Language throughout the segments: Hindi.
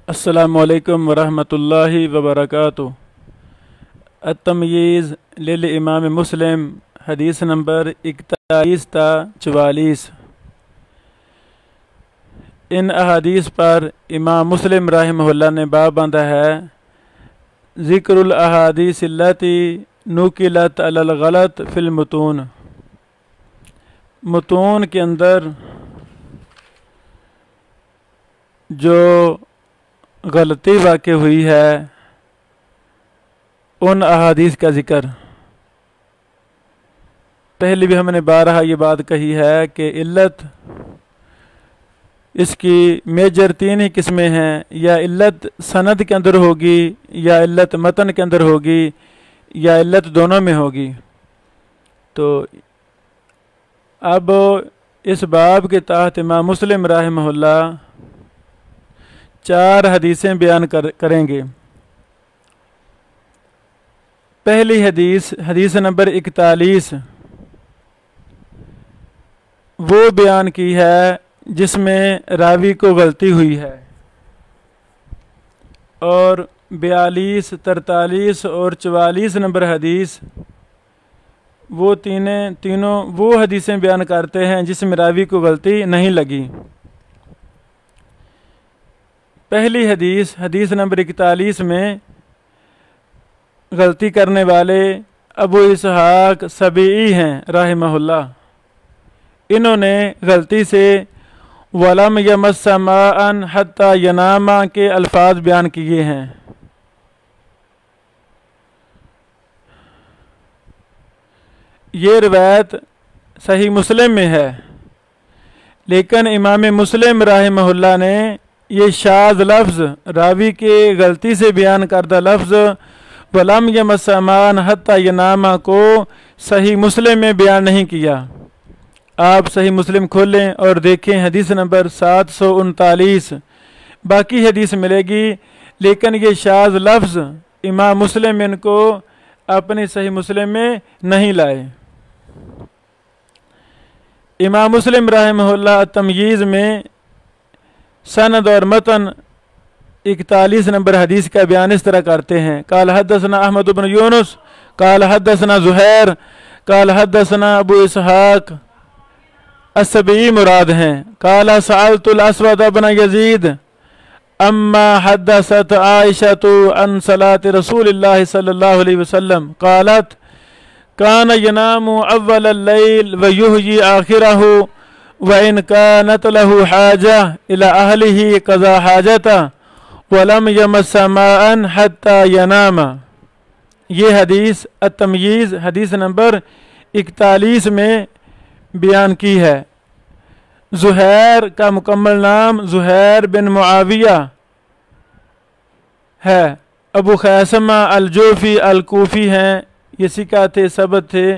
अस्सलामुअलैकुम वरहमतुल्लाहि वबरकातुहू। अत-तमयीज़ लिल इमाम मुस्लिम हदीस नंबर 41 ता 44। इन अहादीस पर इमाम मुस्लिम रहमहुल्लाह ने बाब बांधा है ज़िक्रुल अहादीस अल्लती नुकिलत अलल गलत फिल मुतून। मुतून के अंदर जो गलती वाक़ई हुई है उन अहादीस का ज़िक्र। पहले भी हमने बारहा ये बात कही है कि इल्लत इसकी मेजर तीन ही किस्में हैं, या इल्लत सनद के अंदर होगी, या इल्लत मतन के अंदर होगी, या इल्लत दोनों में होगी। तो अब इस बाब के तहत इमाम मुस्लिम रहमहुल्लाह 4 हदीसें बयान करेंगे। पहली हदीस नंबर 41 वो बयान की है जिसमें रावी को गलती हुई है, और 42, 43 और 44 नंबर हदीस वो तीनों वो हदीसें बयान करते हैं जिसमें रावी को गलती नहीं लगी। पहली हदीस नंबर 41 में गलती करने वाले अबू इसहाक सबई हैं रहमहुल्लाह। इन्होंने गलती से वलम यमस्सा माअन हत्ता यनामा के अल्फाज बयान किए हैं। ये रिवायत सही मुस्लिम में है, लेकिन इमाम मुस्लिम रहमहुल्लाह ने ये शाज़ लफ्ज़ रावी के गलती से बयान करदा लफ्ज़ वलम यमस्सा माअन हत्ता यनामा को सही मुस्लिम में बयान नहीं किया। आप सही मुस्लिम खोलें और देखें हदीस नंबर 739। बाकी हदीस मिलेगी, लेकिन ये शाज़ लफ्ज़ इमाम मुस्लिम इनको अपने सही मुस्लिम में नहीं लाए। इमाम मुस्लिम रहमहुल्लाह तमयीज़ में सनद और मतन 41 नंबर हदीस का बयान इस तरह करते हैं। काल हद्दसना अहमद बिन यूनुस काल हद्दसना ज़ुहैर काल हद्दसना अबू इसहाक असबई मुराद हैं। काला सअलतुल अस्वद बिन यजीद अम्मा हद्दसत आयशतु अन सलाति रसूलिल्लाह सल्लल्लाहु अलैहि वसल्लम कालत कान यनामु अव्वल लैल व युहयी आखिरहु व इन कानत लहु हाजा इला अहलिही क़ज़ा हाजता वलम यमस्सा माअन हत्ता यनामा। ये हदीस अत-तमयीज़ हदीस नंबर 41 में बयान की है। ज़ुहैर का मुकम्मल नाम ज़ुहैर बिन मुआविया है। अबू ख़ैसमा अल-जूफ़ी अल-कूफ़ी हैं। ये सिका थे, सबत थे,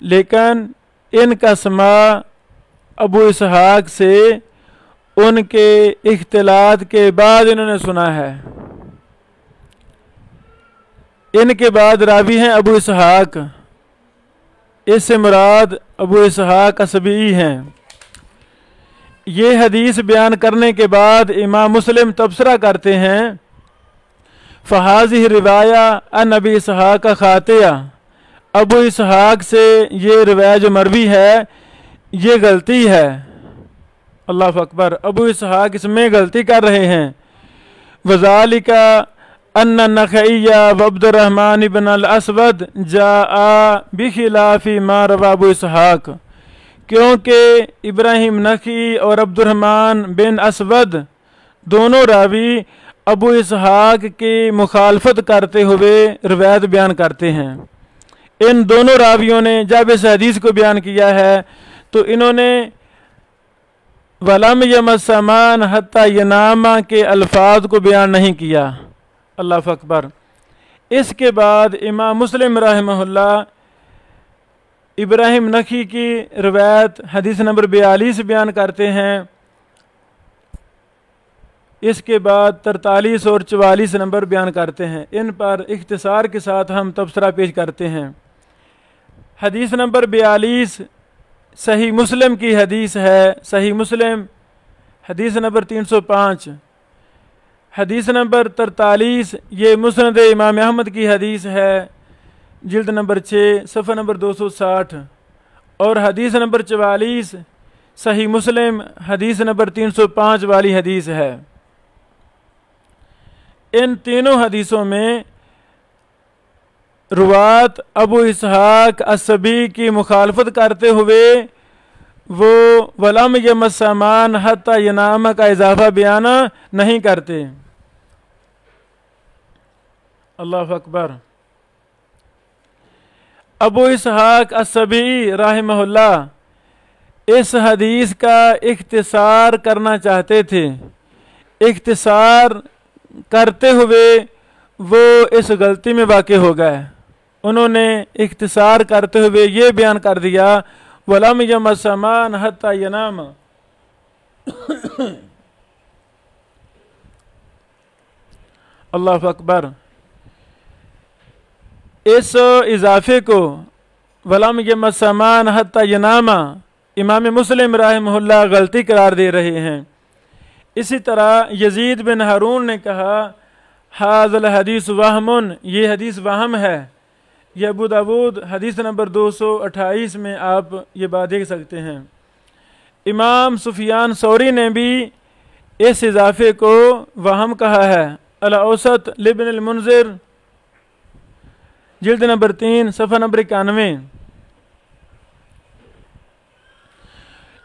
लेकिन इनका समा अबू इसहाक से उनके इख्तिलात के बाद इन्होंने सुना है। इनके बाद रावी हैं अबू इसहाक। इससे मुराद अबू इसहाक असबई हैं। ये हदीस बयान करने के बाद इमाम मुस्लिम तबसरा करते हैं फ़हाज़िह रिवाया अन अबी इसहाक खातिया। अबू इसहाक से ये रिवायत जो मरवी है ये गलती है। अल्लाह अकबर। अबू इसहाक इसमें गलती कर रहे हैं। वज़ालिका अन्ना नखइया व अब्दुर्रहमान इब्न अल अस्वद जाआ बिखिलाफी मा रवा अबू इसहाक। क्योंकि इब्राहिम नखी और अब्दुर्रहमान बिन असवद दोनों रावी अबू इसहाक की मुखालफत करते हुए रिवायत बयान करते हैं। इन दोनों रावियों ने जब इस हदीस को बयान किया है तो इन्होंने वलम यमस्सा माअन हत्ता यनामा के अल्फाज को बयान नहीं किया। अल्लाह अकबर। इसके बाद इमाम मुस्लिम रहमहुल्लाह इब्राहिम नखी की रिवायत हदीस नंबर 42 बयान करते हैं। इसके बाद 43 और 44 नंबर बयान करते हैं। इन पर इख्तिसार के साथ हम तबसरा पेश करते हैं। हदीस नंबर 42 सही मुस्लिम की हदीस है। सही मुस्लिम हदीस नंबर 305। हदीस नंबर 43 ये मुस्नद इमाम अहमद की हदीस है, जिल्द नंबर 6 सफ़ा नंबर 260। और हदीस नंबर 44 सही मुस्लिम हदीस नंबर 305 वाली हदीस है। इन तीनों हदीसों में रुवात अबू इसहाक अस्सबी की मुखालफत करते हुए वो वलम यमस्समान हत्ता यनामा का इजाफा बयान नहीं करते। अल्लाह अकबर। अबू इसहाक अस्सबी रहमहुल्लाह इस हदीस का इख्तिसार करना चाहते थे। इख्तिसार करते हुए वो इस गलती में वाक़े हो गए। उन्होंने इख्तिसार करते हुए ये बयान कर दिया वलम यमस्समान हत्ता यनाम। अल्लाह अकबर। इस इजाफे को वलम यमस्समान हत्ता यनामा इमाम मुस्लिम रहमहुल्लाह गलती करार दे रहे हैं। इसी तरह यजीद बिन हारून ने कहा हाज़ल हदीस वहमुन, ये हदीस वहम है। यह अबू दाऊद हदीस नंबर 228 में आप ये बात देख सकते हैं। इमाम सुफियान सौरी ने भी इस इजाफे को वहम कहा है। अल-औसत लिब्न अल-मुंज़िर जिल्द नंबर 3 सफ़ा नंबर 91।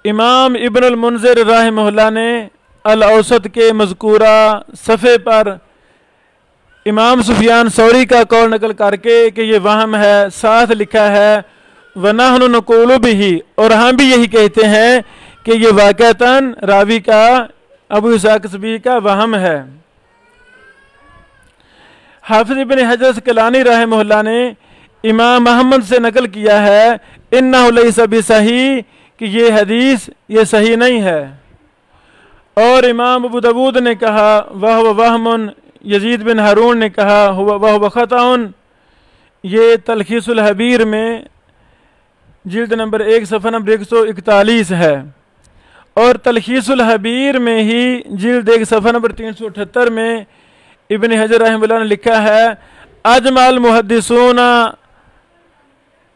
इमाम इब्न अल-मुंज़िर रहमहुल्लाह ने अल-औसत के मज़कूरा सफ़े पर इमाम सुफियान सौरी का कौल नकल करके कि ये वहम है, साथ लिखा है वनहनु नक़ूलु बिही, और हम भी यही कहते हैं कि ये वाक़अतन रावी का अबू इसहाक अस्सबी का वहम है। हाफिज़ इब्न हजर अस्क़लानी रहमहुल्लाह ने इमाम अहमद से नकल किया है इन्नहु लैसा बिसही, कि ये हदीस ये सही नहीं है। और इमाम अबू दाऊद ने कहा वह वहमुन, यजीद बिन हारून ने कहा वह ख़ताउन। ये तलखीसुल हबीर में जिल्द नंबर 1 सफ़ा नंबर 141 है। और तलखीसुल हबीर में ही जिल्द 1 सफ़ा नंबर 378 में इब्न हजर रहमतुल्लाह ने लिखा है अजमल मुहद्दिसून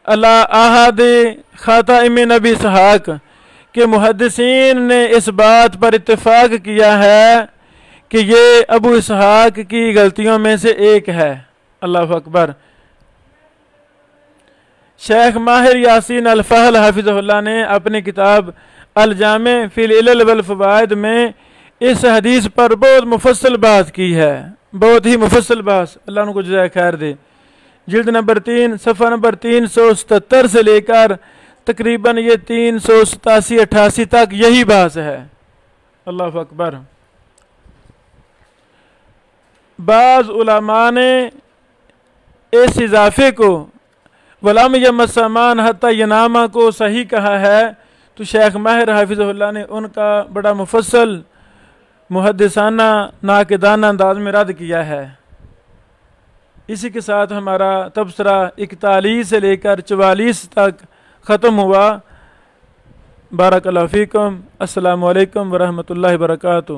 अला अहद ख़ातम नबी इसहाक, के मुहद्दिसीन ने इस बात पर इत्तेफाक किया है कि ये अबू इसहाक की गलतियों में से एक है। अल्लाह अकबर। शेख माहिर यासीन अल-फहल हाफिज़हुल्लाह ने अपनी किताब अल-जामे फिल इलल वल फ़वाइद में इस हदीस पर बहुत मुफस्सल बात की है, बहुत ही मुफस्सल बात। अल्लाह उनको जज़ाए खैर दे। जिल्द नंबर 3 सफ़ा नंबर 377 से लेकर तकरीबन ये 387-88 तक यही बात है। अल्लाह अकबर। बाज़ उलमा ने इस इजाफे को वलम यमस्समान हत्ता यनामा को सही कहा है, तो शेख माहिर हाफिज़हुल्लाह ने उनका बड़ा मुफस्सल मुहद्दिसाना नाक़िदाना अंदाज में रद्द किया है। इसी के साथ हमारा तबसरा 41 से लेकर 44 तक ख़त्म हुआ। बारकल्लाहु फ़ीकुम। अस्सलामु अलैकुम व रहमतुल्लाहि व बरकातुहू।